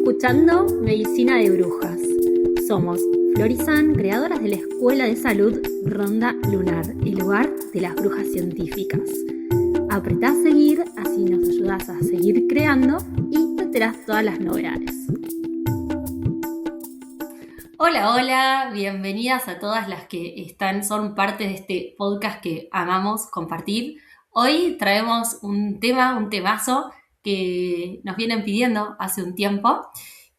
escuchando Medicina de Brujas. Somos Florizán, creadoras de la Escuela de Salud Ronda Lunar, el lugar de las brujas científicas. Apretá a seguir, así nos ayudás a seguir creando y te enterás todas las novedades. Hola, hola, bienvenidas a todas las que son parte de este podcast que amamos compartir. Hoy traemos un temazo que nos vienen pidiendo hace un tiempo,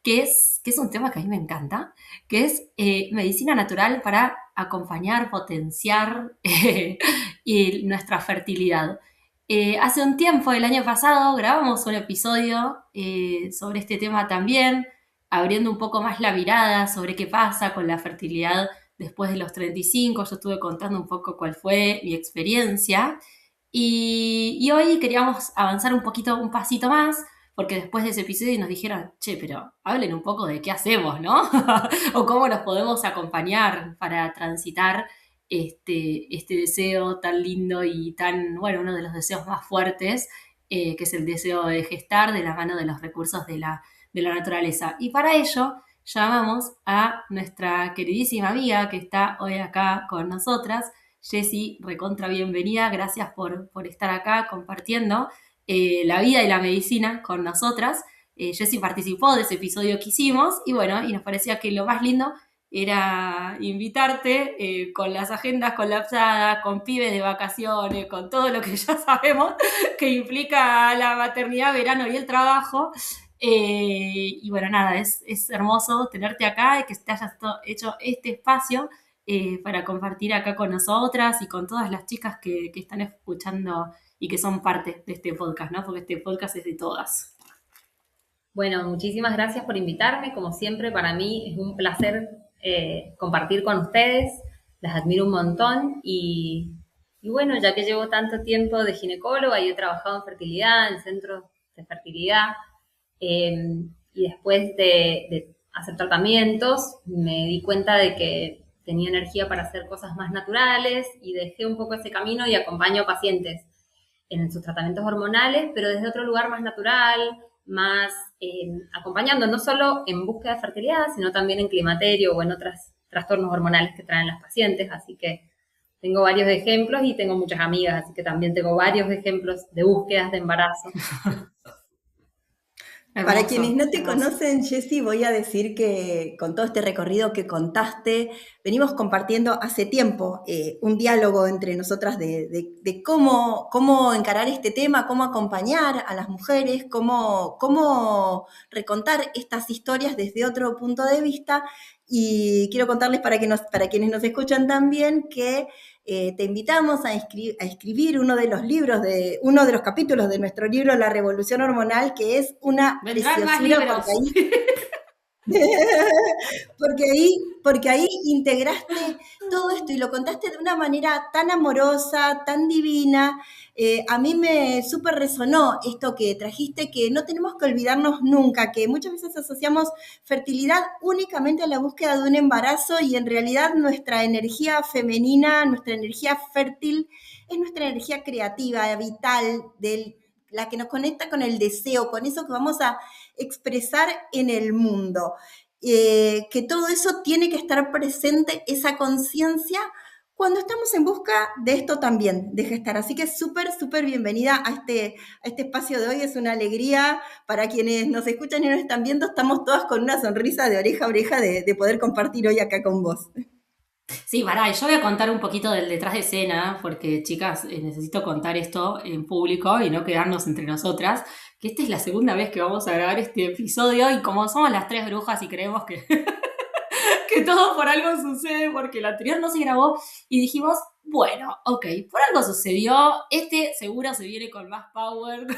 que es un tema que a mí me encanta, que es medicina natural para acompañar, potenciar nuestra fertilidad. Hace un tiempo, el año pasado, grabamos un episodio sobre este tema también, abriendo un poco más la mirada sobre qué pasa con la fertilidad después de los 35. Yo estuve contando un poco cuál fue mi experiencia y hoy queríamos avanzar un pasito más, porque después de ese episodio nos dijeron, che, pero hablen un poco de qué hacemos, ¿no? O cómo nos podemos acompañar para transitar este deseo tan lindo y tan, bueno, uno de los deseos más fuertes, que es el deseo de gestar de la mano de los recursos de la naturaleza. Y para ello llamamos a nuestra queridísima amiga que está hoy acá con nosotras, Jessy, recontra bienvenida, gracias por estar acá compartiendo la vida y la medicina con nosotras. Jessy participó de ese episodio que hicimos y bueno, y nos parecía que lo más lindo era invitarte con las agendas colapsadas, con pibes de vacaciones, con todo lo que ya sabemos que implica la maternidad, verano y el trabajo. Y bueno, nada, es hermoso tenerte acá y que te hayas hecho este espacio para compartir acá con nosotras y con todas las chicas que están escuchando y que son parte de este podcast, ¿no? Porque este podcast es de todas. Bueno, muchísimas gracias por invitarme. Como siempre, para mí es un placer compartir con ustedes. Las admiro un montón y bueno, ya que llevo tanto tiempo de ginecóloga y he trabajado en fertilidad, en centros de fertilidad, y después de hacer tratamientos, me di cuenta de que tenía energía para hacer cosas más naturales y dejé un poco ese camino y acompaño a pacientes en sus tratamientos hormonales, pero desde otro lugar más natural, más acompañando no solo en búsqueda de fertilidad, sino también en climaterio o en otros trastornos hormonales que traen las pacientes. Así que tengo varios ejemplos y tengo muchas amigas, así que también tengo varios ejemplos de búsquedas de embarazo. Hermoso, para quienes no te conocen, Jessy, voy a decir que con todo este recorrido que contaste, venimos compartiendo hace tiempo un diálogo entre nosotras de cómo encarar este tema, cómo acompañar a las mujeres, cómo recontar estas historias desde otro punto de vista. Y quiero contarles para quienes nos escuchan también que te invitamos a escribir uno de los capítulos de nuestro libro La Revolución Hormonal, que es una preciosura porque ahí integraste todo esto y lo contaste de una manera tan amorosa, tan divina. A mí me súper resonó esto que trajiste, que no tenemos que olvidarnos nunca, que muchas veces asociamos fertilidad únicamente a la búsqueda de un embarazo y en realidad nuestra energía femenina, nuestra energía fértil, es nuestra energía creativa, vital, la que nos conecta con el deseo, con eso que vamos a expresar en el mundo. Que todo eso tiene que estar presente, esa conciencia, cuando estamos en busca de esto también, de gestar. Así que súper, súper bienvenida a este espacio de hoy. Es una alegría para quienes nos escuchan y nos están viendo. Estamos todas con una sonrisa de oreja a oreja de poder compartir hoy acá con vos. Sí, pará, y yo voy a contar un poquito del detrás de escena, porque chicas, necesito contar esto en público y no quedarnos entre nosotras, que esta es la segunda vez que vamos a grabar este episodio y como somos las tres brujas y creemos que, que todo por algo sucede, porque el anterior no se grabó y dijimos, bueno, ok, por algo sucedió, este seguro se viene con más power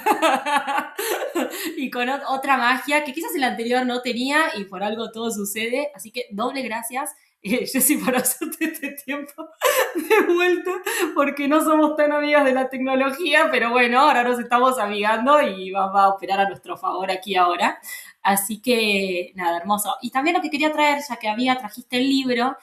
y con otra magia que quizás el anterior no tenía y por algo todo sucede, así que doble gracias. Jessy, por hacerte este tiempo de vuelta, porque no somos tan amigas de la tecnología, pero bueno, ahora nos estamos amigando y vamos a operar a nuestro favor aquí ahora. Así que, nada, hermoso. Y también lo que quería traer, ya que trajiste el libro,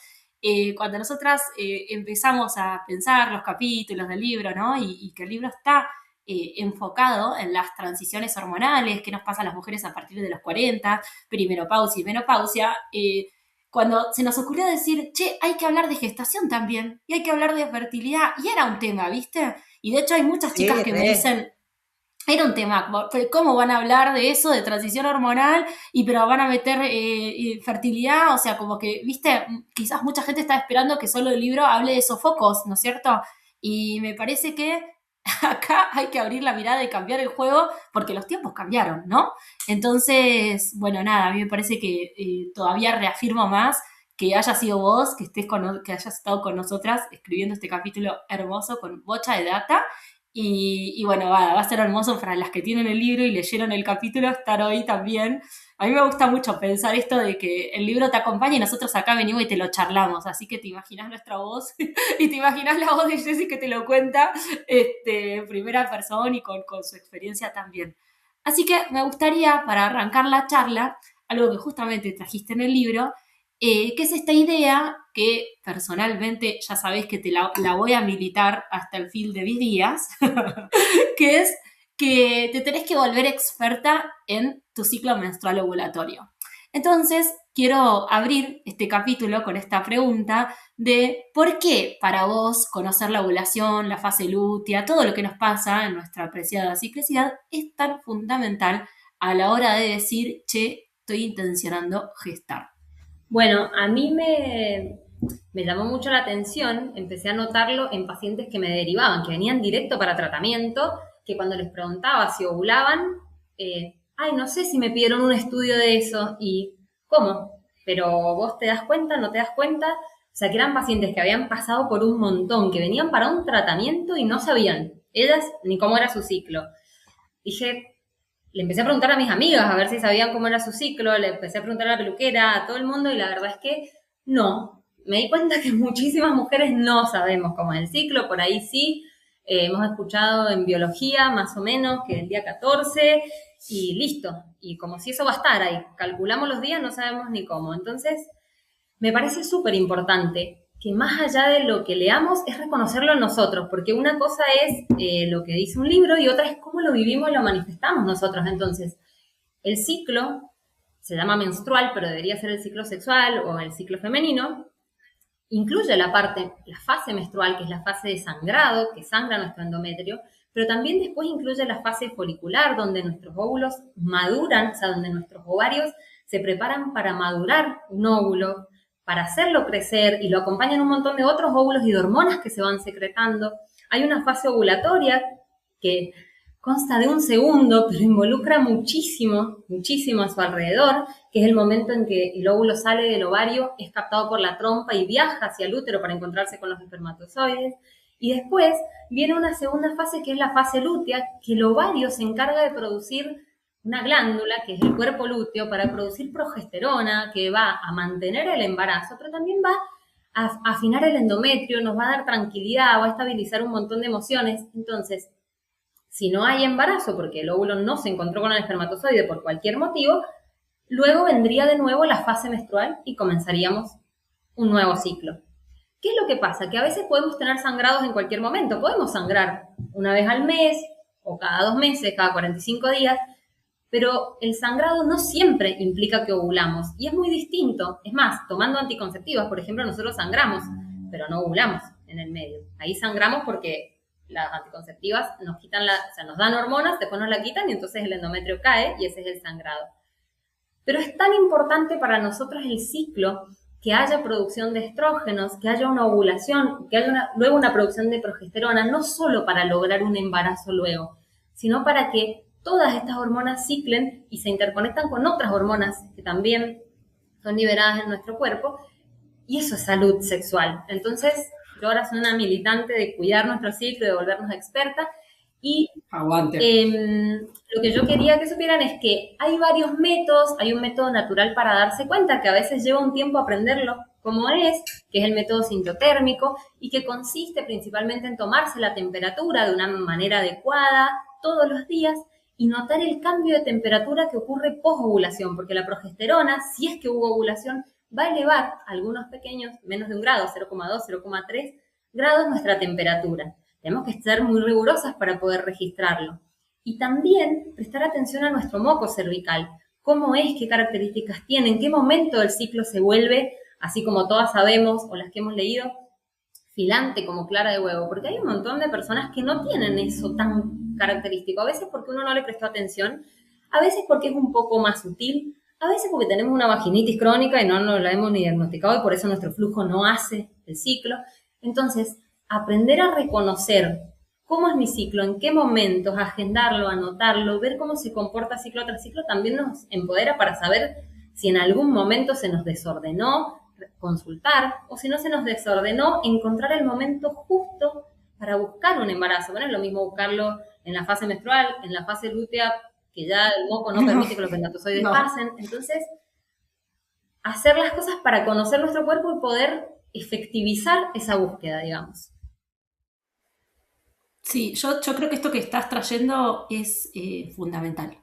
cuando nosotras empezamos a pensar los capítulos del libro, ¿no? Y que el libro está enfocado en las transiciones hormonales, qué nos pasa a las mujeres a partir de los 40, perimenopausia y menopausia, cuando se nos ocurrió decir, che, hay que hablar de gestación también, y hay que hablar de fertilidad, y era un tema, ¿viste? Y de hecho hay muchas chicas que me dicen, era un tema, ¿cómo van a hablar de eso, de transición hormonal, pero van a meter fertilidad? O sea, como que, viste, quizás mucha gente está esperando que solo el libro hable de sofocos, ¿no es cierto? Y me parece que acá hay que abrir la mirada y cambiar el juego, porque los tiempos cambiaron, ¿no? Entonces, bueno, nada, a mí me parece que todavía reafirmo más que hayas sido vos, que hayas estado con nosotras escribiendo este capítulo hermoso con bocha de data. Y bueno, va a ser hermoso para las que tienen el libro y leyeron el capítulo estar hoy también. A mí me gusta mucho pensar esto de que el libro te acompaña y nosotros acá venimos y te lo charlamos. Así que te imaginas nuestra voz y te imaginas la voz de Jessie que te lo cuenta en primera persona y con su experiencia también. Así que me gustaría, para arrancar la charla, algo que justamente trajiste en el libro, que es esta idea que personalmente ya sabés que la voy a militar hasta el fin de mis días, que es que te tenés que volver experta en tu ciclo menstrual ovulatorio. Entonces, quiero abrir este capítulo con esta pregunta de por qué para vos conocer la ovulación, la fase lútea, todo lo que nos pasa en nuestra apreciada ciclicidad es tan fundamental a la hora de decir, che, estoy intencionando gestar. Bueno, a mí me llamó mucho la atención, empecé a notarlo en pacientes que me derivaban, que venían directo para tratamiento, que cuando les preguntaba si ovulaban, ay, no sé si me pidieron un estudio de eso, y ¿cómo? Pero vos te das cuenta, no te das cuenta, o sea, que eran pacientes que habían pasado por un montón, que venían para un tratamiento y no sabían, ellas, ni cómo era su ciclo. Dije, le empecé a preguntar a mis amigas a ver si sabían cómo era su ciclo, le empecé a preguntar a la peluquera, a todo el mundo, y la verdad es que no. Me di cuenta que muchísimas mujeres no sabemos cómo es el ciclo, por ahí sí, hemos escuchado en biología más o menos que el día 14 y listo. Y como si eso bastara y calculamos los días, no sabemos ni cómo. Entonces, me parece súper importante que más allá de lo que leamos es reconocerlo en nosotros, porque una cosa es lo que dice un libro y otra es cómo lo vivimos y lo manifestamos nosotros. Entonces, el ciclo se llama menstrual, pero debería ser el ciclo sexual o el ciclo femenino, incluye la fase menstrual, que es la fase de sangrado, que sangra nuestro endometrio, pero también después incluye la fase folicular, donde nuestros óvulos maduran, o sea, donde nuestros ovarios se preparan para madurar un óvulo, para hacerlo crecer, y lo acompañan un montón de otros óvulos y de hormonas que se van secretando. Hay una fase ovulatoria que consta de un segundo, pero involucra muchísimo, muchísimo a su alrededor, que es el momento en que el óvulo sale del ovario, es captado por la trompa y viaja hacia el útero para encontrarse con los espermatozoides. Y después viene una segunda fase, que es la fase lútea, que el ovario se encarga de producir una glándula, que es el cuerpo lúteo, para producir progesterona, que va a mantener el embarazo, pero también va a afinar el endometrio, nos va a dar tranquilidad, va a estabilizar un montón de emociones. Entonces, si no hay embarazo, porque el óvulo no se encontró con el espermatozoide por cualquier motivo, luego vendría de nuevo la fase menstrual y comenzaríamos un nuevo ciclo. ¿Qué es lo que pasa? Que a veces podemos tener sangrados en cualquier momento. Podemos sangrar una vez al mes, o cada 2 meses, cada 45 días, pero el sangrado no siempre implica que ovulamos, y es muy distinto. Es más, tomando anticonceptivas, por ejemplo, nosotros sangramos, pero no ovulamos en el medio. Ahí sangramos porque las anticonceptivas nos quitan o sea, nos dan hormonas, después nos la quitan y entonces el endometrio cae y ese es el sangrado. Pero es tan importante para nosotros el ciclo, que haya producción de estrógenos, que haya una ovulación, que haya luego una producción de progesterona, no solo para lograr un embarazo luego, sino para que todas estas hormonas ciclen y se interconectan con otras hormonas que también son liberadas en nuestro cuerpo, y eso es salud sexual. Entonces, yo ahora soy una militante de cuidar nuestro ciclo, de volvernos expertas, y Aguante. Lo que yo quería que supieran es que hay varios métodos, hay un método natural para darse cuenta, que a veces lleva un tiempo aprenderlo como es, que es el método sintotérmico, y que consiste principalmente en tomarse la temperatura de una manera adecuada todos los días y notar el cambio de temperatura que ocurre post-ovulación, porque la progesterona, si es que hubo ovulación, va a elevar algunos pequeños, menos de 1 grado, 0,2, 0,3 grados nuestra temperatura. tenemos que ser muy rigurosas para poder registrarlo. Y también prestar atención a nuestro moco cervical. ¿Cómo es? ¿Qué características tiene? ¿En qué momento del ciclo se vuelve, así como todas sabemos o las que hemos leído, filante como clara de huevo? Porque hay un montón de personas que no tienen eso tan característico. A veces porque uno no le prestó atención, a veces porque es un poco más sutil, a veces porque tenemos una vaginitis crónica y no nos la hemos ni diagnosticado y por eso nuestro flujo no hace el ciclo. Entonces, aprender a reconocer cómo es mi ciclo, en qué momentos, agendarlo, anotarlo, ver cómo se comporta ciclo tras ciclo, también nos empodera para saber si en algún momento se nos desordenó, consultar, o si no se nos desordenó, encontrar el momento justo para buscar un embarazo. Bueno, es lo mismo buscarlo en la fase menstrual, en la fase lútea, que ya el moco no permite que los espermatozoides pasen. Entonces, hacer las cosas para conocer nuestro cuerpo y poder efectivizar esa búsqueda, digamos. Sí, yo creo que esto que estás trayendo es fundamental,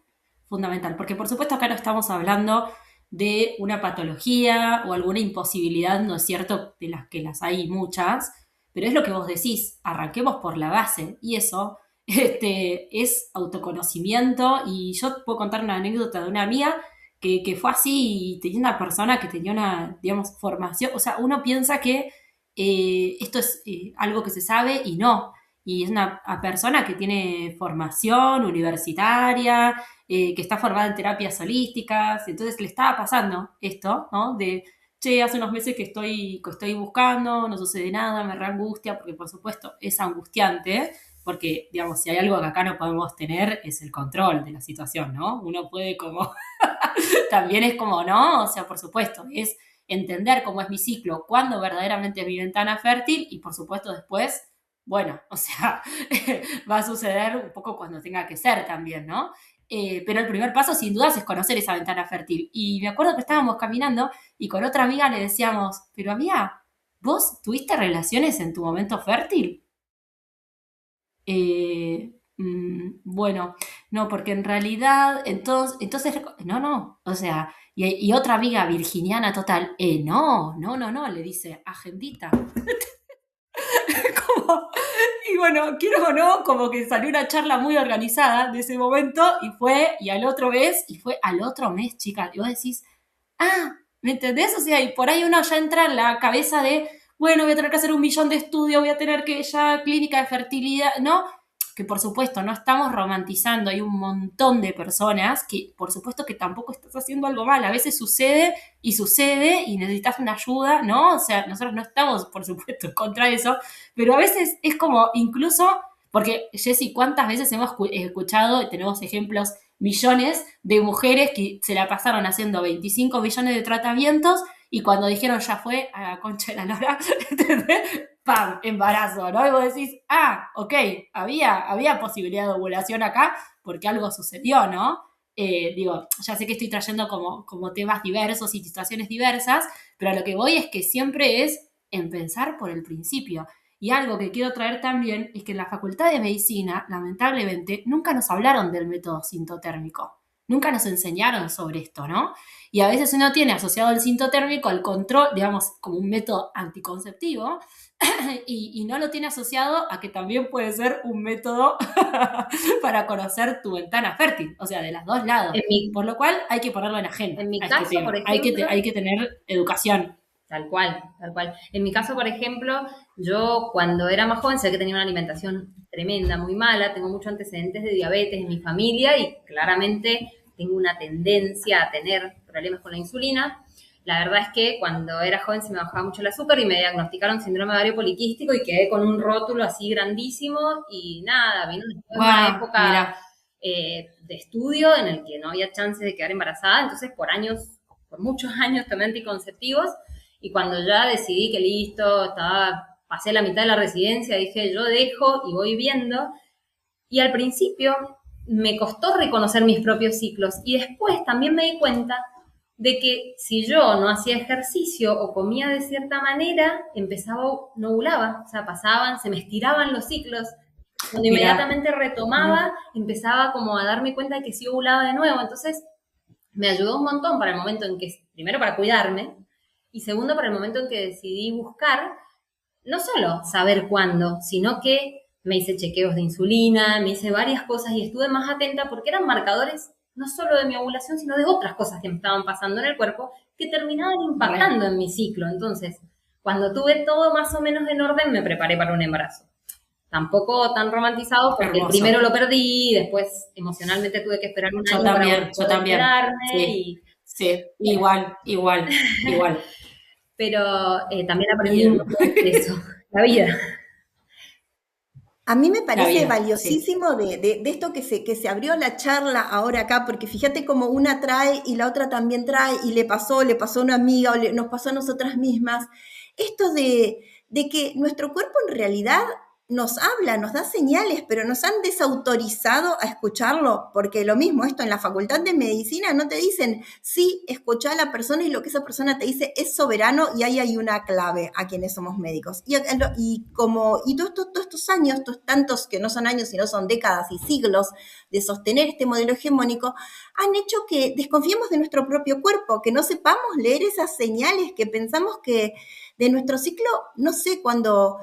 porque por supuesto acá no estamos hablando de una patología o alguna imposibilidad, ¿no es cierto?, de las que las hay muchas, pero es lo que vos decís, arranquemos por la base, y eso es autoconocimiento, y yo puedo contar una anécdota de una amiga que fue así, y tenía una persona que tenía una, digamos, formación, o sea, uno piensa que esto es algo que se sabe y no, y es una persona que tiene formación universitaria, que está formada en terapias holísticas, entonces le estaba pasando esto, ¿no? De, che, hace unos meses que estoy buscando, no sucede nada, me reangustia, porque por supuesto es angustiante, porque, digamos, si hay algo que acá no podemos tener es el control de la situación, ¿no? Uno puede como, también es como, ¿no? O sea, por supuesto, es entender cómo es mi ciclo, cuándo verdaderamente es mi ventana fértil y por supuesto después, bueno, o sea, va a suceder un poco cuando tenga que ser también, ¿no? Pero el primer paso sin dudas es conocer esa ventana fértil. Y me acuerdo que estábamos caminando y con otra amiga le decíamos, pero amiga, ¿vos tuviste relaciones en tu momento fértil? Bueno, no, porque en realidad, entonces, no, o sea, y otra amiga virginiana total, no, le dice, agendita. Como, y bueno, quiero o no, como que salió una charla muy organizada de ese momento y al otro mes, chicas, y vos decís, ¿me entendés? O sea, y por ahí uno ya entra en la cabeza de, bueno, voy a tener que hacer 1.000.000 de estudios, voy a tener que ya clínica de fertilidad, ¿no? Que por supuesto no estamos romantizando, hay un montón de personas que por supuesto que tampoco estás haciendo algo mal, a veces sucede y necesitas una ayuda, ¿no? O sea, nosotros no estamos por supuesto contra eso, pero a veces es como incluso, porque Jessy, ¿cuántas veces hemos escuchado y tenemos ejemplos, millones de mujeres que se la pasaron haciendo 25 millones de tratamientos y cuando dijeron ya fue a la concha de la lora, ¿entendés? ¡Pam! Embarazo, ¿no? Y vos decís, ok, había posibilidad de ovulación acá porque algo sucedió, ¿no? Digo, ya sé que estoy trayendo como temas diversos y situaciones diversas, pero a lo que voy es que siempre es en pensar por el principio. Y algo que quiero traer también es que en la Facultad de Medicina, lamentablemente, nunca nos hablaron del método sintotérmico. Nunca nos enseñaron sobre esto, ¿no? Y a veces uno tiene asociado el sintotérmico al control, digamos, como un método anticonceptivo, y no lo tiene asociado a que también puede ser un método para conocer tu ventana fértil, o sea, de los dos lados. Por lo cual hay que ponerlo en agenda. En mi caso, por ejemplo, hay que tener educación. Tal cual. En mi caso, por ejemplo, yo cuando era más joven sé que tenía una alimentación tremenda, muy mala, tengo muchos antecedentes de diabetes en mi familia y claramente tengo una tendencia a tener problemas con la insulina. La verdad es que cuando era joven se me bajaba mucho el azúcar y me diagnosticaron síndrome ovario poliquístico y quedé con un rótulo así grandísimo y nada, vino una época de estudio en el que no había chances de quedar embarazada, entonces por muchos años tomé anticonceptivos y cuando ya decidí que listo, pasé la mitad de la residencia, dije yo dejo y voy viendo y al principio me costó reconocer mis propios ciclos y después también me di cuenta de que si yo no hacía ejercicio o comía de cierta manera, no ovulaba, o sea, se me estiraban los ciclos. Cuando inmediatamente retomaba, empezaba como a darme cuenta de que sí ovulaba de nuevo. Entonces, me ayudó un montón para el momento en que, primero para cuidarme, y segundo para el momento en que decidí buscar, no solo saber cuándo, sino que me hice chequeos de insulina, me hice varias cosas y estuve más atenta porque eran marcadores no solo de mi ovulación, sino de otras cosas que me estaban pasando en el cuerpo que terminaban impactando en mi ciclo. Entonces, cuando tuve todo más o menos en orden, me preparé para un embarazo. Tampoco tan romantizado porque el primero lo perdí, después emocionalmente tuve que esperar un año para poder quedarme. Sí, igual. Pero también aprendí de eso, la vida. A mí me parece valiosísimo de esto que se abrió la charla ahora acá, porque fíjate cómo una trae y la otra también trae, y le pasó a una amiga, o nos pasó a nosotras mismas. Esto de que nuestro cuerpo en realidad nos habla, nos da señales, pero nos han desautorizado a escucharlo, porque lo mismo, esto en la facultad de medicina no te dicen, sí, escuchá a la persona y lo que esa persona te dice es soberano, y ahí hay una clave a quienes somos médicos. Y todos estos años, tantos que no son años, sino son décadas y siglos de sostener este modelo hegemónico, han hecho que desconfiemos de nuestro propio cuerpo, que no sepamos leer esas señales, que pensamos que de nuestro ciclo, no sé, cuando...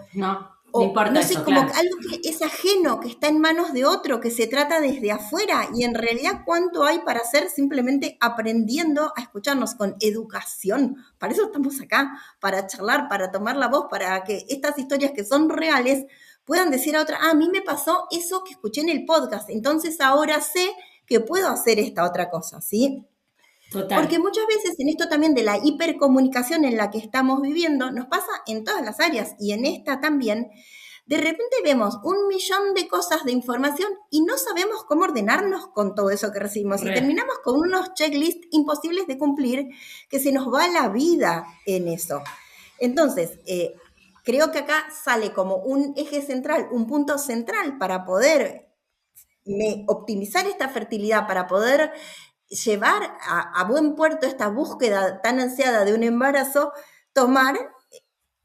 No importa no sé, eso, como claro. algo que es ajeno, que está en manos de otro, que se trata desde afuera, y en realidad cuánto hay para hacer simplemente aprendiendo a escucharnos con educación. Para eso estamos acá, para charlar, para tomar la voz, para que estas historias que son reales puedan decir a otra, a mí me pasó eso que escuché en el podcast, entonces ahora sé que puedo hacer esta otra cosa, ¿sí? Total. Porque muchas veces en esto también de la hipercomunicación en la que estamos viviendo, nos pasa en todas las áreas y en esta también, de repente vemos 1.000.000 de cosas de información y no sabemos cómo ordenarnos con todo eso que recibimos. Y terminamos con unos checklists imposibles de cumplir, que se nos va la vida en eso. Entonces, creo que acá sale como un eje central, un punto central para poder optimizar esta fertilidad, para poder llevar a buen puerto esta búsqueda tan ansiada de un embarazo, tomar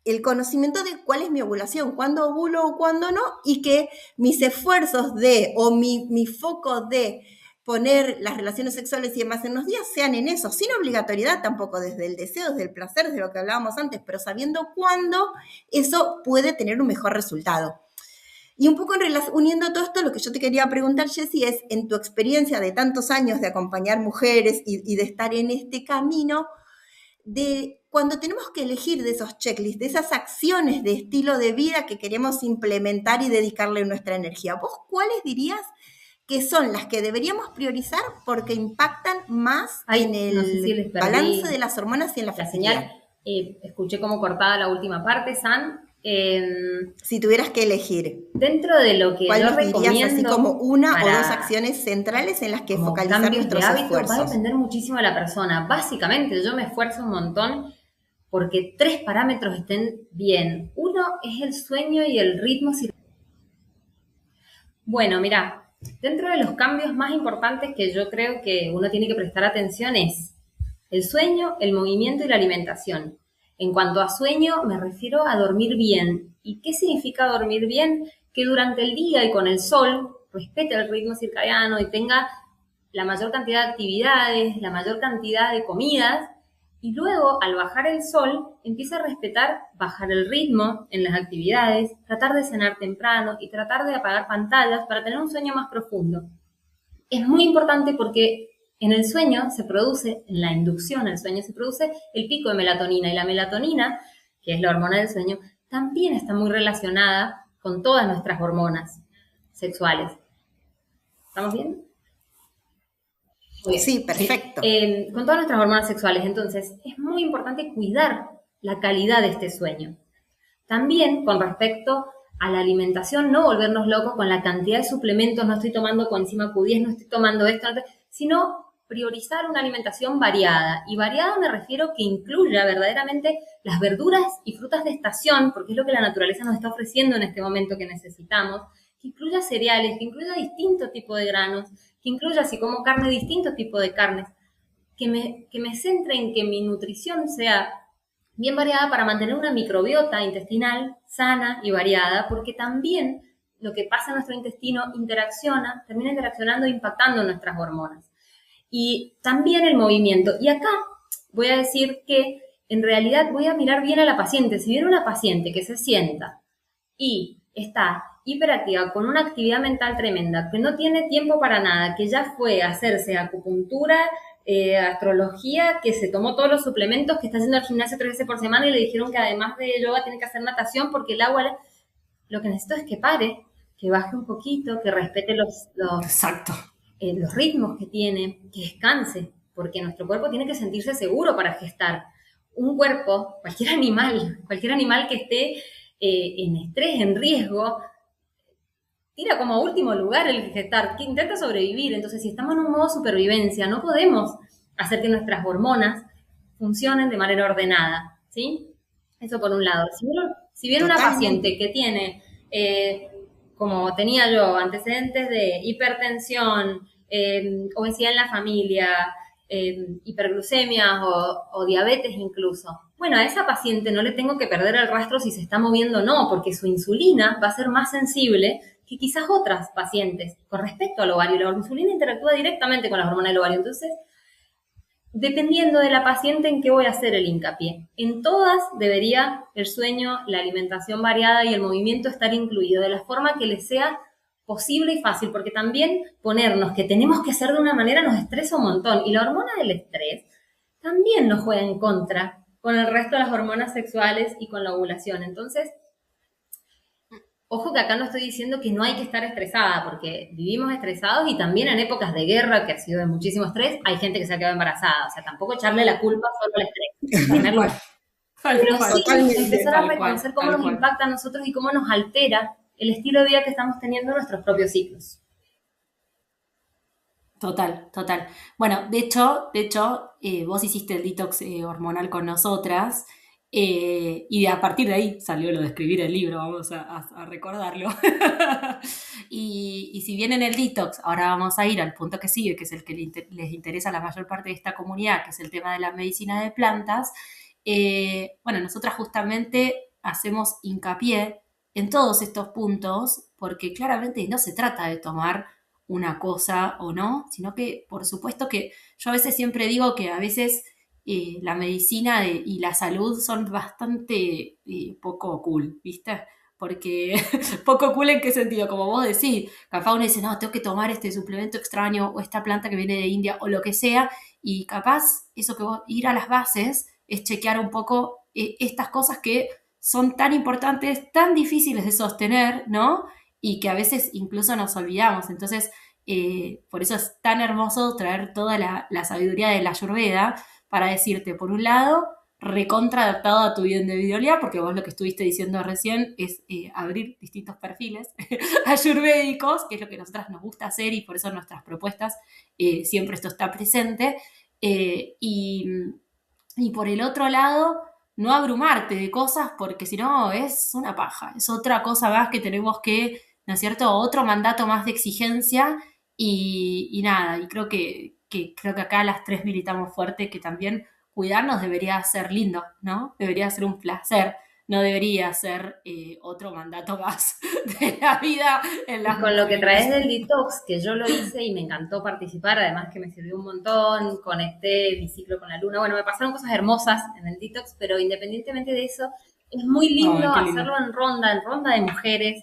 el conocimiento de cuál es mi ovulación, cuándo ovulo o cuándo no, y que mis esfuerzos mi foco de poner las relaciones sexuales y demás en los días sean en eso, sin obligatoriedad tampoco, desde el deseo, desde el placer, desde lo que hablábamos antes, pero sabiendo cuándo eso puede tener un mejor resultado. Y un poco uniendo todo esto, lo que yo te quería preguntar, Jessy, es, en tu experiencia de tantos años de acompañar mujeres y de estar en este camino, de cuando tenemos que elegir de esos checklists, de esas acciones de estilo de vida que queremos implementar y dedicarle nuestra energía, ¿vos cuáles dirías que son las que deberíamos priorizar porque impactan más en el balance de las hormonas y en la fertilidad? Escuché como cortada la última parte, San. Si tuvieras que elegir, dentro de lo que yo recomiendo, así como una o dos acciones centrales en las que focalizar nuestros esfuerzos? Va a depender muchísimo de la persona. Básicamente, yo me esfuerzo un montón porque 3 parámetros estén bien. Uno es el sueño y el ritmo circadiano. Bueno, mira, dentro de los cambios más importantes que yo creo que uno tiene que prestar atención es el sueño, el movimiento y la alimentación. En cuanto a sueño, me refiero a dormir bien. ¿Y qué significa dormir bien? Que durante el día y con el sol respete el ritmo circadiano y tenga la mayor cantidad de actividades, la mayor cantidad de comidas, y luego, al bajar el sol, empieza a respetar bajar el ritmo en las actividades, tratar de cenar temprano y tratar de apagar pantallas para tener un sueño más profundo. Es muy importante porque en el sueño se produce, en la inducción al sueño, se produce el pico de melatonina. Y la melatonina, que es la hormona del sueño, también está muy relacionada con todas nuestras hormonas sexuales. ¿Estamos bien? Sí, perfecto. Con todas nuestras hormonas sexuales. Entonces, es muy importante cuidar la calidad de este sueño. También, con respecto a la alimentación, no volvernos locos con la cantidad de suplementos, no estoy tomando coenzima Q10, no estoy tomando esto, sino priorizar una alimentación variada. Y variada me refiero que incluya verdaderamente las verduras y frutas de estación, porque es lo que la naturaleza nos está ofreciendo en este momento que necesitamos, que incluya cereales, que incluya distintos tipos de granos, que incluya, si como carne, distintos tipos de carnes, que me centre en que mi nutrición sea bien variada para mantener una microbiota intestinal sana y variada, porque también lo que pasa en nuestro intestino termina interaccionando e impactando en nuestras hormonas. Y también el movimiento. Y acá voy a decir que en realidad voy a mirar bien a la paciente. Si viene una paciente que se sienta y está hiperactiva, con una actividad mental tremenda, que no tiene tiempo para nada, que ya fue a hacerse acupuntura, astrología, que se tomó todos los suplementos, que está haciendo el gimnasio 3 veces por semana y le dijeron que además de yoga tiene que hacer natación porque el agua, lo que necesito es que pare, que baje un poquito, que respete Exacto. Los ritmos que tiene, que descanse, porque nuestro cuerpo tiene que sentirse seguro para gestar. Un cuerpo, cualquier animal que esté en estrés, en riesgo, tira como último lugar el gestar, que intenta sobrevivir. Entonces, si estamos en un modo supervivencia, no podemos hacer que nuestras hormonas funcionen de manera ordenada, ¿sí? Eso por un lado. Si viene una paciente que tiene, como tenía yo, antecedentes de hipertensión, obesidad en la familia, hiperglucemia o diabetes incluso, bueno, a esa paciente no le tengo que perder el rastro si se está moviendo o no, porque su insulina va a ser más sensible que quizás otras pacientes con respecto al ovario. La insulina interactúa directamente con las hormonas del ovario. Entonces, dependiendo de la paciente en qué voy a hacer el hincapié. En todas debería el sueño, la alimentación variada y el movimiento estar incluido de la forma que les sea posible y fácil, porque también ponernos que tenemos que hacer de una manera nos estresa un montón. Y la hormona del estrés también nos juega en contra con el resto de las hormonas sexuales y con la ovulación. Entonces, ojo que acá no estoy diciendo que no hay que estar estresada, porque vivimos estresados y también en épocas de guerra, que ha sido de muchísimo estrés, hay gente que se ha quedado embarazada. O sea, tampoco echarle la culpa solo al estrés. En primer lugar. Pero sí empezar a reconocer cómo nos impacta a nosotros y cómo nos altera el estilo de vida que estamos teniendo en nuestros propios ciclos. Total, total. Bueno, de hecho, vos hiciste el detox hormonal con nosotras y a partir de ahí salió lo de escribir el libro, vamos a recordarlo. Y si bien en el detox, ahora vamos a ir al punto que sigue, que es el que les interesa a la mayor parte de esta comunidad, que es el tema de la medicina de plantas, bueno, nosotras justamente hacemos hincapié en todos estos puntos porque claramente no se trata de tomar una cosa o no, sino que por supuesto que yo a veces siempre digo que a veces la medicina y la salud son bastante poco cool, ¿viste? Porque poco cool en qué sentido, como vos decís, capaz uno dice, no, tengo que tomar este suplemento extraño o esta planta que viene de India o lo que sea, y capaz eso que vos ir a las bases es chequear un poco estas cosas que son tan importantes, tan difíciles de sostener, ¿no? Y que a veces incluso nos olvidamos. Entonces, por eso es tan hermoso traer toda la sabiduría de la Ayurveda para decirte, por un lado, recontra adaptado a tu vida individualidad, porque vos lo que estuviste diciendo recién es abrir distintos perfiles ayurvédicos, que es lo que a nosotras nos gusta hacer y por eso en nuestras propuestas siempre esto está presente. Y por el otro lado, no abrumarte de cosas porque si no es una paja, es otra cosa más que tenemos que, ¿no es cierto? Otro mandato más de exigencia y nada, y creo que acá las tres militamos fuerte que también cuidarnos debería ser lindo, ¿no? Debería ser un placer, no debería ser otro mandato más de la vida en las Y con lo que mujeres. traes del detox, que yo lo hice y me encantó participar, además que me sirvió un montón, conecté mi ciclo con la luna, bueno, me pasaron cosas hermosas en el detox, pero independientemente de eso, es muy lindo Ay, qué lindo. hacerlo en ronda de mujeres,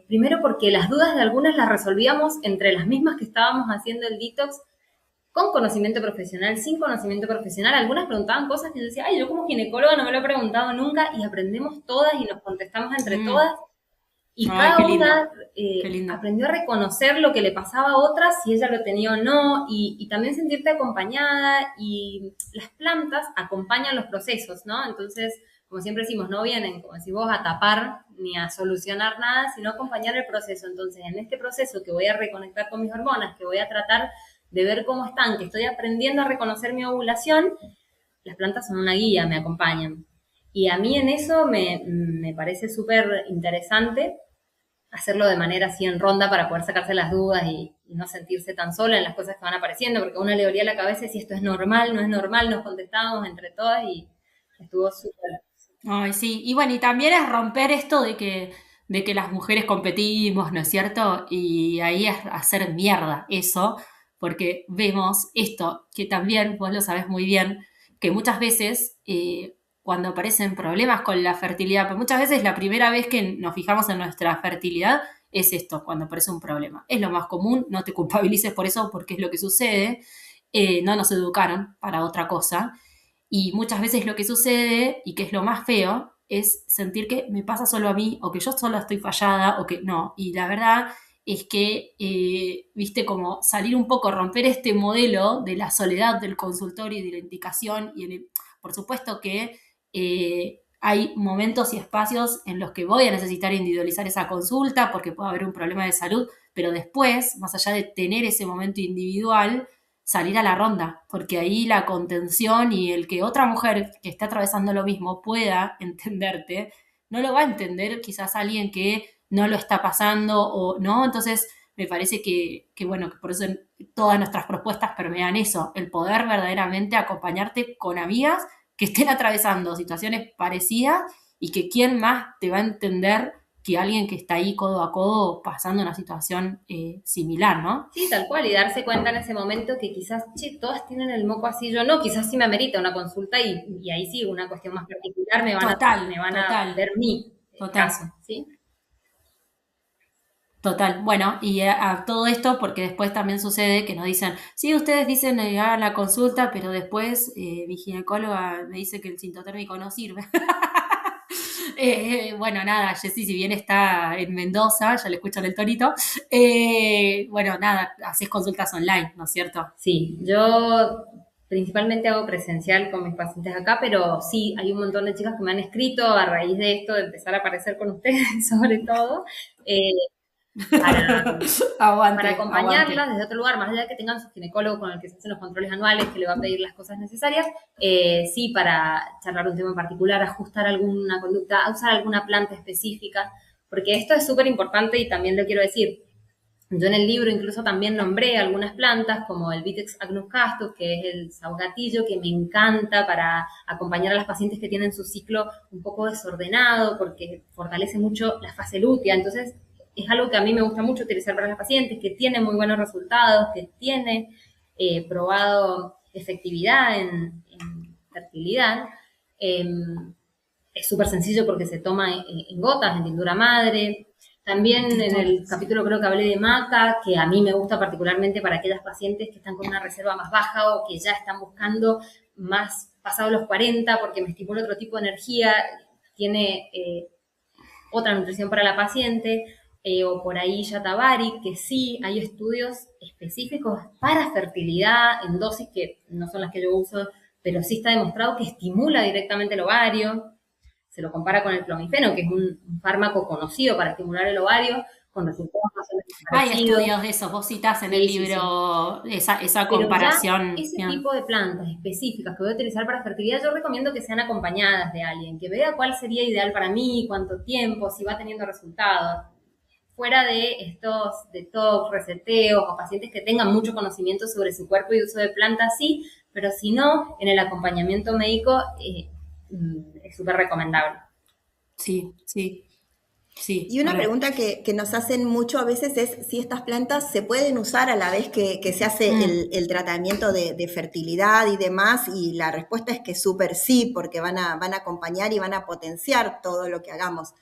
primero porque las dudas de algunas las resolvíamos entre las mismas que estábamos haciendo el detox, con conocimiento profesional, sin conocimiento profesional. Algunas preguntaban cosas que yo decía, ay, yo como ginecóloga no me lo he preguntado nunca, y aprendemos todas y nos contestamos entre todas. Y Ay, cada qué lindo, una qué lindo. aprendió a reconocer lo que le pasaba a otras, si ella lo tenía o no, y también sentirte acompañada. Y las plantas acompañan los procesos, ¿no? Entonces, como siempre decimos, no vienen, como decís vos, a tapar ni a solucionar nada, sino a acompañar el proceso. Entonces, en este proceso que voy a reconectar con mis hormonas, que voy a tratar de ver cómo están, que estoy aprendiendo a reconocer mi ovulación, las plantas son una guía, me acompañan. Y a mí en eso me parece súper interesante hacerlo de manera así en ronda para poder sacarse las dudas y no sentirse tan sola en las cosas que van apareciendo, porque a uno le dolía la cabeza y si esto es normal, no es normal, nos contestábamos entre todas y estuvo súper. Ay, sí, y bueno, y también es romper esto de que las mujeres competimos, ¿no es cierto? Y ahí es hacer mierda eso, porque vemos esto, que también vos lo sabés muy bien, que muchas veces cuando aparecen problemas con la fertilidad, pero muchas veces la primera vez que nos fijamos en nuestra fertilidad es esto, cuando aparece un problema. Es lo más común, no te culpabilices por eso porque es lo que sucede, no nos educaron para otra cosa. Y muchas veces lo que sucede, y que es lo más feo, es sentir que me pasa solo a mí, o que yo solo estoy fallada, o que no. Y la verdad es que, viste, como salir un poco, romper este modelo de la soledad del consultorio y de la indicación, por supuesto que hay momentos y espacios en los que voy a necesitar individualizar esa consulta porque puede haber un problema de salud, pero después, más allá de tener ese momento individual, salir a la ronda, porque ahí la contención y el que otra mujer que está atravesando lo mismo pueda entenderte, no lo va a entender quizás alguien que no lo está pasando o no, entonces me parece que bueno, que por eso todas nuestras propuestas permean eso, el poder verdaderamente acompañarte con amigas que estén atravesando situaciones parecidas y que quién más te va a entender que alguien que está ahí codo a codo pasando una situación similar, ¿no? Sí, tal cual, y darse cuenta en ese momento que quizás, che, todas tienen el moco así, yo no, quizás sí me amerita una consulta y ahí sí, una cuestión más particular, me van a ver mi caso, ¿sí? Total, bueno, y a todo esto, porque después también sucede que nos dicen, sí, ustedes dicen hagan la consulta, pero después mi ginecóloga me dice que el sintotérmico no sirve. Bueno, nada, Jessy, si bien está en Mendoza, ya le escuchan el torito, bueno, nada, haces consultas online, ¿no es cierto? Sí, yo principalmente hago presencial con mis pacientes acá, pero sí, hay un montón de chicas que me han escrito a raíz de esto, de empezar a aparecer con ustedes, sobre todo, para acompañarlas desde otro lugar, más allá de que tengan su ginecólogo con el que se hacen los controles anuales, que le va a pedir las cosas necesarias, sí, para charlar un tema en particular, ajustar alguna conducta, usar alguna planta específica, porque esto es súper importante y también lo quiero decir. Yo en el libro incluso también nombré algunas plantas como el Vitex agnus castus, que es el saugatillo, que me encanta para acompañar a las pacientes que tienen su ciclo un poco desordenado, porque fortalece mucho la fase lútea. Entonces, es algo que a mí me gusta mucho utilizar para las pacientes, que tiene muy buenos resultados, que tiene probado efectividad en fertilidad. Es súper sencillo porque se toma en gotas, en tintura madre. También en el capítulo creo que hablé de maca, que a mí me gusta particularmente para aquellas pacientes que están con una reserva más baja o que ya están buscando más pasado los 40 porque me estimula otro tipo de energía, tiene otra nutrición para la paciente, o por ahí Yatavari, que sí hay estudios específicos para fertilidad en dosis que no son las que yo uso, pero sí está demostrado que estimula directamente el ovario. Se lo compara con el clomifeno, que es un fármaco conocido para estimular el ovario, con resultados más o menos parecidos. Hay estudios de esos, vos citás en el libro sí. Esa comparación. Ese tipo de plantas específicas que voy a utilizar para fertilidad, yo recomiendo que sean acompañadas de alguien, que vea cuál sería ideal para mí, cuánto tiempo, si va teniendo resultados. Fuera de estos detox, reseteos o pacientes que tengan mucho conocimiento sobre su cuerpo y uso de plantas, sí, pero si no, en el acompañamiento médico es súper recomendable. Sí, sí. Sí, y una pregunta que nos hacen mucho a veces es si estas plantas se pueden usar a la vez que se hace el tratamiento de fertilidad y demás, y la respuesta es que súper sí, porque van a acompañar y van a potenciar todo lo que hagamos.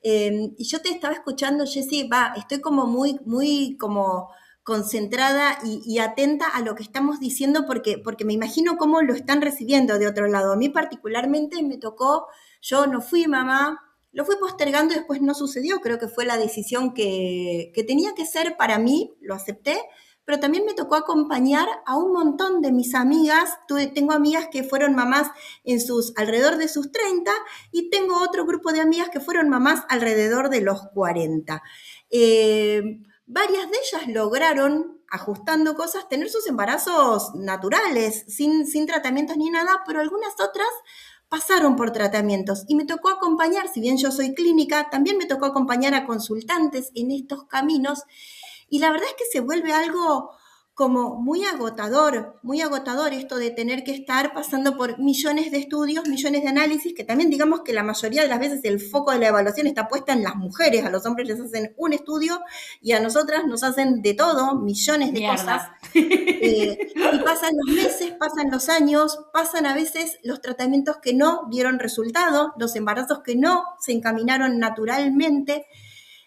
Y yo te estaba escuchando, Jessy, estoy como muy como concentrada y atenta a lo que estamos diciendo porque me imagino cómo lo están recibiendo de otro lado. A mí particularmente me tocó, yo no fui mamá, lo fui postergando y después no sucedió, creo que fue la decisión que tenía que ser para mí, lo acepté, pero también me tocó acompañar a un montón de mis amigas. Tengo amigas que fueron mamás alrededor de sus 30 y tengo otro grupo de amigas que fueron mamás alrededor de los 40. Varias de ellas lograron, ajustando cosas, tener sus embarazos naturales, sin tratamientos ni nada, pero algunas otras pasaron por tratamientos y me tocó acompañar, si bien yo soy clínica, también me tocó acompañar a consultantes en estos caminos. Y la verdad es que se vuelve algo como muy agotador esto de tener que estar pasando por millones de estudios, millones de análisis, que también digamos que la mayoría de las veces el foco de la evaluación está puesta en las mujeres, a los hombres les hacen un estudio y a nosotras nos hacen de todo, millones de cosas. Y pasan los meses, pasan los años, pasan a veces los tratamientos que no dieron resultado, los embarazos que no se encaminaron naturalmente,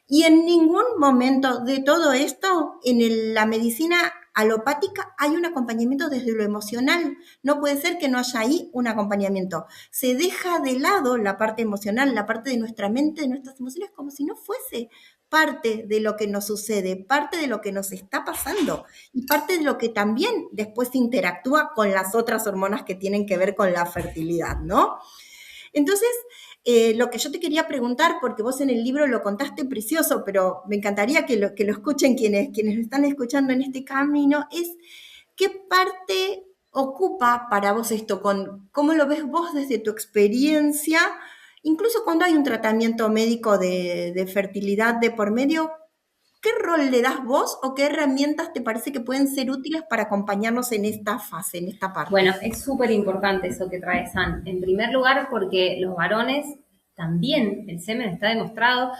y en ningún momento de todo esto, la medicina alopática hay un acompañamiento desde lo emocional. No puede ser que no haya ahí un acompañamiento. Se deja de lado la parte emocional, la parte de nuestra mente, de nuestras emociones, como si no fuese parte de lo que nos sucede, parte de lo que nos está pasando y parte de lo que también después interactúa con las otras hormonas que tienen que ver con la fertilidad, ¿no? Entonces, lo que yo te quería preguntar, porque vos en el libro lo contaste precioso, pero me encantaría que lo escuchen quienes están escuchando en este camino, es qué parte ocupa para vos esto, cómo lo ves vos desde tu experiencia, incluso cuando hay un tratamiento médico de fertilidad de por medio. ¿Qué rol le das vos o qué herramientas te parece que pueden ser útiles para acompañarnos en esta fase, en esta parte? Bueno, es súper importante eso que trae San. En primer lugar, porque los varones también, el semen está demostrado,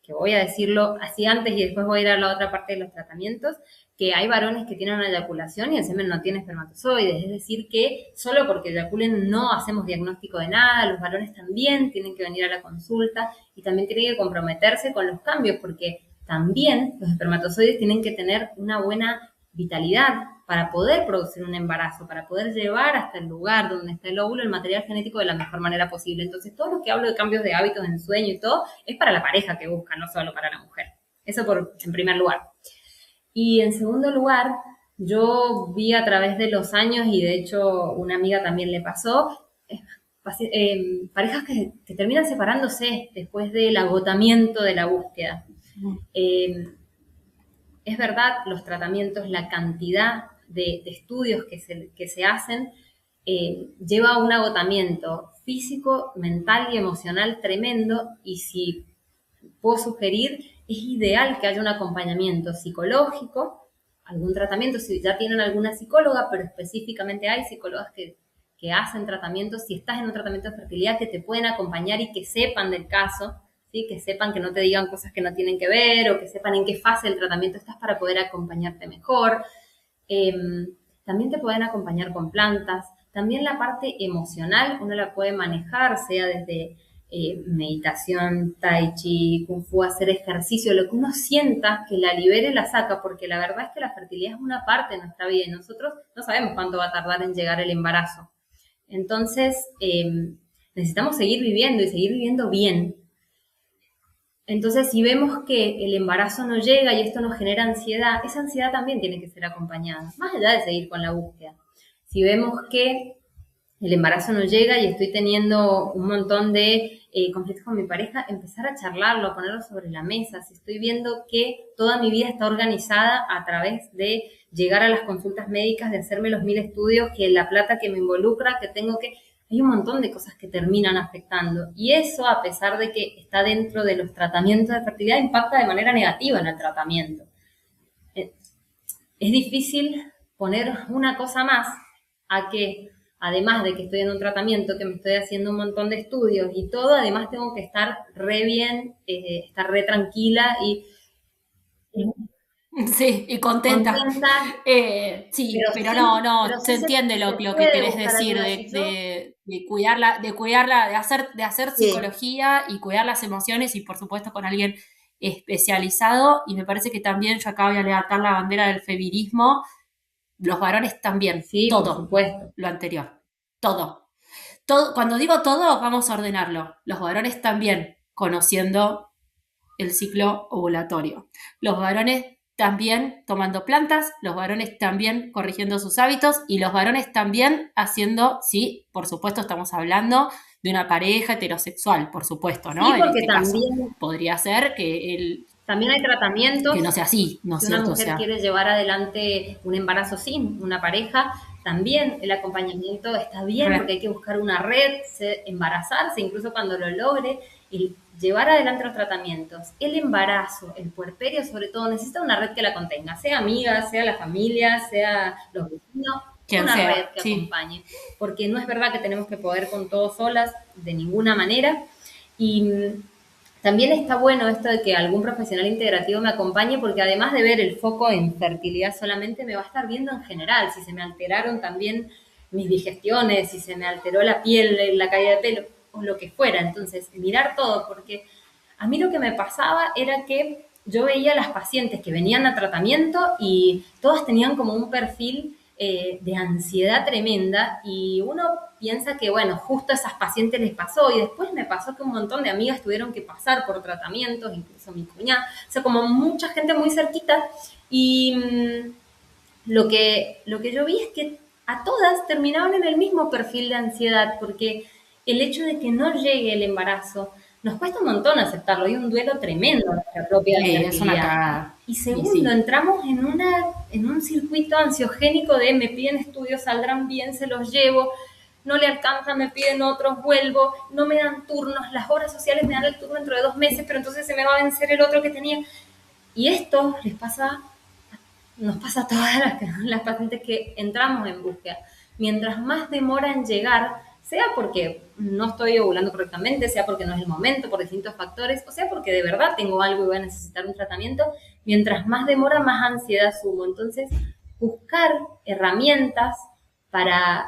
que voy a decirlo así antes y después voy a ir a la otra parte de los tratamientos, que hay varones que tienen una eyaculación y el semen no tiene espermatozoides. Es decir, que solo porque eyaculen no hacemos diagnóstico de nada, los varones también tienen que venir a la consulta y también tienen que comprometerse con los cambios, porque también los espermatozoides tienen que tener una buena vitalidad para poder producir un embarazo, para poder llevar hasta el lugar donde está el óvulo el material genético de la mejor manera posible. Entonces, todo lo que hablo de cambios de hábitos en sueño y todo, es para la pareja que busca, no solo para la mujer. Eso en primer lugar. Y en segundo lugar, yo vi a través de los años, y de hecho una amiga también le pasó, parejas que terminan separándose después del agotamiento de la búsqueda. Es verdad, los tratamientos, la cantidad de estudios que se hacen, lleva a un agotamiento físico, mental y emocional tremendo, y si puedo sugerir, es ideal que haya un acompañamiento psicológico, algún tratamiento, si ya tienen alguna psicóloga, pero específicamente hay psicólogas que hacen tratamientos, si estás en un tratamiento de fertilidad, que te pueden acompañar y que sepan del caso, ¿sí? Que sepan, que no te digan cosas que no tienen que ver, o que sepan en qué fase del tratamiento estás para poder acompañarte mejor. También te pueden acompañar con plantas. También la parte emocional uno la puede manejar, sea desde meditación, tai chi, kung fu, hacer ejercicio, lo que uno sienta que la libere, la saca, porque la verdad es que la fertilidad es una parte de nuestra vida y nosotros no sabemos cuánto va a tardar en llegar el embarazo. Entonces, necesitamos seguir viviendo y seguir viviendo bien. Entonces, si vemos que el embarazo no llega y esto nos genera ansiedad, esa ansiedad también tiene que ser acompañada, más allá de seguir con la búsqueda. Si vemos que el embarazo no llega y estoy teniendo un montón de conflictos con mi pareja, empezar a charlarlo, a ponerlo sobre la mesa. Si estoy viendo que toda mi vida está organizada a través de llegar a las consultas médicas, de hacerme los 1000 estudios, que la plata que me involucra, que tengo que... Hay un montón de cosas que terminan afectando. Y eso, a pesar de que está dentro de los tratamientos de fertilidad, impacta de manera negativa en el tratamiento. Es difícil poner una cosa más a que, además de que estoy en un tratamiento, que me estoy haciendo un montón de estudios y todo, además tengo que estar re bien, estar re tranquila y sí, y contenta. Sí, pero no, pero se sí entiende lo que puede querés buscar decir ayuda. Si yo de cuidarla, de hacer Sí. psicología y cuidar las emociones, y por supuesto con alguien especializado. Y me parece que también yo acá voy a levantar la bandera del feminismo. Los varones también, sí, por todo supuesto. lo anterior, todo. Todo, cuando digo todo, vamos a ordenarlo. Los varones también conociendo el ciclo ovulatorio. Los varones también tomando plantas, los varones también corrigiendo sus hábitos, y los varones también haciendo, sí, por supuesto estamos hablando de una pareja heterosexual, por supuesto, ¿no? Sí, En porque este caso. Podría ser que también hay tratamientos. que no sea así, ¿no es Si una cierto? O mujer sea, quiere llevar adelante un embarazo sin una pareja, también el acompañamiento está bien, porque hay que buscar una red, embarazarse, incluso cuando lo logre, y llevar adelante los tratamientos. El embarazo, el puerperio sobre todo, necesita una red que la contenga, sea amiga, sea la familia, sea los vecinos, quien una sea, red que sí. acompañe, porque no es verdad que tenemos que poder con todo solas de ninguna manera. Y También está bueno esto de que algún profesional integrativo me acompañe, porque además de ver el foco en fertilidad solamente, me va a estar viendo en general, si se me alteraron también mis digestiones, si se me alteró la piel, la caída de pelo, o lo que fuera. Entonces, mirar todo, porque a mí lo que me pasaba era que yo veía a las pacientes que venían a tratamiento y todas tenían como un perfil de ansiedad tremenda, y uno piensa que, bueno, justo a esas pacientes les pasó, y después me pasó que un montón de amigas tuvieron que pasar por tratamientos, incluso mi cuñada, o sea, como mucha gente muy cerquita, y lo que yo vi es que a todas terminaban en el mismo perfil de ansiedad, porque el hecho de que no llegue el embarazo nos cuesta un montón aceptarlo, hay un duelo tremendo a nuestra propia Sí, es una fertilidad. cagada. Y Y segundo, sí. entramos en un circuito ansiogénico de me piden estudios, saldrán bien, se los llevo, no le alcanza, me piden otros, vuelvo, no me dan turnos, las obras sociales me dan el turno dentro de 2 meses, pero entonces se me va a vencer el otro que tenía. Y esto nos pasa a todas las pacientes que entramos en búsqueda. Mientras más demora en llegar, sea porque no estoy ovulando correctamente, sea porque no es el momento, por distintos factores, o sea porque de verdad tengo algo y voy a necesitar un tratamiento, mientras más demora, más ansiedad sumo. Entonces, buscar herramientas para,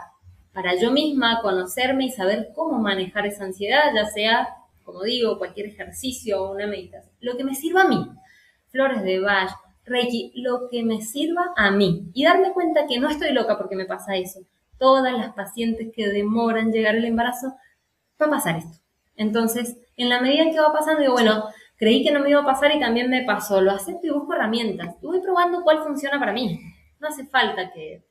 para yo misma conocerme y saber cómo manejar esa ansiedad, ya sea, como digo, cualquier ejercicio o una meditación, lo que me sirva a mí. Flores de Bach, Reiki, lo que me sirva a mí. Y darme cuenta que no estoy loca porque me pasa eso. Todas las pacientes que demoran llegar al embarazo, va a pasar esto. Entonces, en la medida en que va pasando, digo, bueno, creí que no me iba a pasar y también me pasó. Lo acepto y busco herramientas. Y voy probando cuál funciona para mí. No hace falta que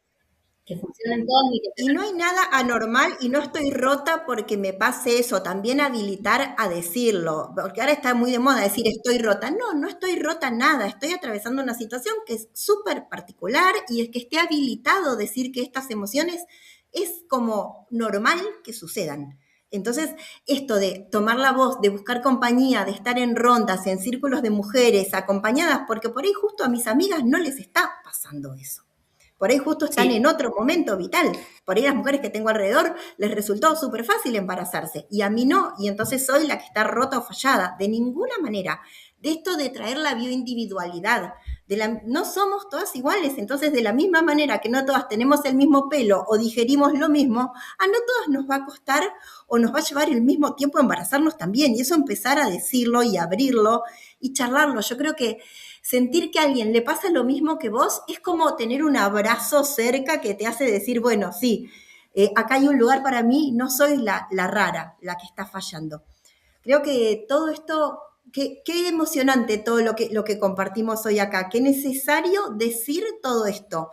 funcionen todas ni que Y no hay nada anormal y no estoy rota porque me pase eso, también habilitar a decirlo, porque ahora está muy de moda decir estoy rota. No, no estoy rota nada, estoy atravesando una situación que es súper particular y es que esté habilitado decir que estas emociones es como normal que sucedan. Entonces, esto de tomar la voz, de buscar compañía, de estar en rondas, en círculos de mujeres, acompañadas, porque por ahí justo a mis amigas no les está pasando eso. Por ahí justo están en Sí, otro momento vital. Por ahí las mujeres que tengo alrededor les resultó súper fácil embarazarse y a mí no. Y entonces soy la que está rota o fallada. De ninguna manera. De esto de traer la bioindividualidad. No somos todas iguales. Entonces, de la misma manera que no todas tenemos el mismo pelo o digerimos lo mismo, a no todas nos va a costar o nos va a llevar el mismo tiempo embarazarnos también. Y eso empezar a decirlo y abrirlo y charlarlo. Yo creo que sentir que a alguien le pasa lo mismo que vos es como tener un abrazo cerca que te hace decir, bueno, sí, acá hay un lugar para mí, no soy la rara, la que está fallando. Creo que todo esto, qué emocionante todo lo que compartimos hoy acá, qué necesario decir todo esto,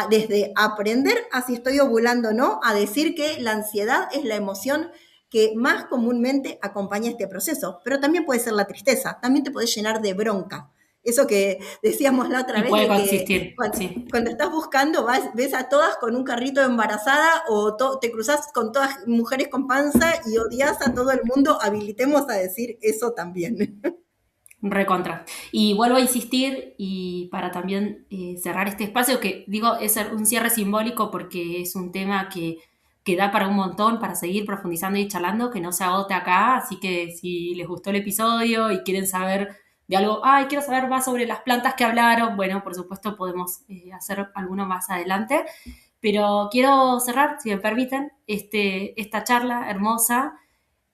desde aprender a si estoy ovulando o no, a decir que la ansiedad es la emoción que más comúnmente acompaña este proceso, pero también puede ser la tristeza, también te puedes llenar de bronca. Eso que decíamos la otra y vez puede de que coexistir, sí. cuando estás buscando ves a todas con un carrito de embarazada o te cruzas con todas mujeres con panza y odias a todo el mundo, habilitemos a decir eso también. Recontra. Y vuelvo a insistir, y para también cerrar este espacio, que digo, es un cierre simbólico porque es un tema que da para un montón, para seguir profundizando y charlando, que no se agote acá. Así que si les gustó el episodio y quieren saber de algo, ay, quiero saber más sobre las plantas que hablaron, bueno, por supuesto podemos hacer alguno más adelante. Pero quiero cerrar, si me permiten, esta charla hermosa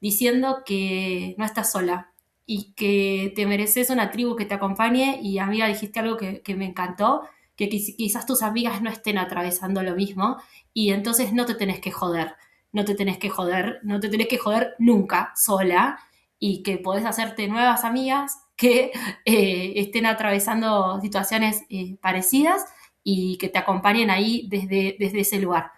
diciendo que no estás sola y que te mereces una tribu que te acompañe. Y amiga, dijiste algo que me encantó, que quizás tus amigas no estén atravesando lo mismo y entonces no te tenés que joder, no te tenés que joder, no te tenés que joder nunca sola, y que podés hacerte nuevas amigas que estén atravesando situaciones parecidas y que te acompañen ahí desde ese lugar.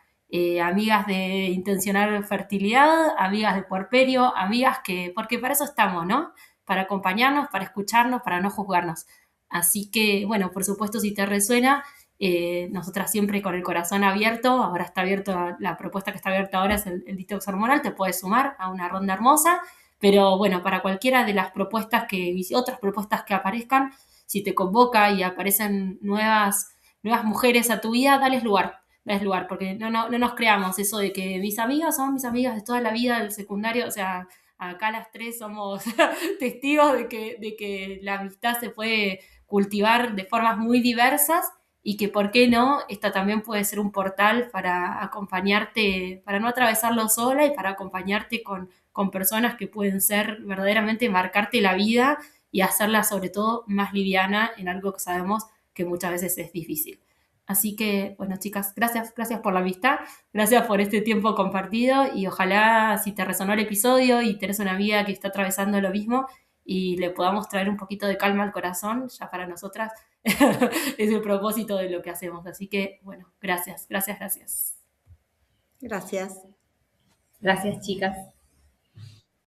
Amigas de intencionar fertilidad, amigas de puerperio, amigas que, porque para eso estamos, ¿no? Para acompañarnos, para escucharnos, para no juzgarnos. Así que, bueno, por supuesto, si te resuena, nosotras siempre con el corazón abierto. Ahora está abierto, la propuesta que está abierta ahora es el detox hormonal, te puedes sumar a una ronda hermosa, pero bueno, para cualquiera de las propuestas otras propuestas que aparezcan, si te convoca y aparecen nuevas mujeres a tu vida, dales lugar, porque no nos creamos eso de que mis amigas son mis amigas de toda la vida del secundario. O sea, acá las tres somos testigos de que la amistad se puede cultivar de formas muy diversas y que, ¿por qué no? Esta también puede ser un portal para acompañarte, para no atravesarlo sola y para acompañarte con personas que pueden ser verdaderamente marcarte la vida y hacerla sobre todo más liviana en algo que sabemos que muchas veces es difícil. Así que, bueno, chicas, gracias por la amistad, gracias por este tiempo compartido y ojalá si te resonó el episodio y tenés una amiga que está atravesando lo mismo y le podamos traer un poquito de calma al corazón, ya para nosotras es el propósito de lo que hacemos. Así que, bueno, gracias. Gracias. Gracias, chicas.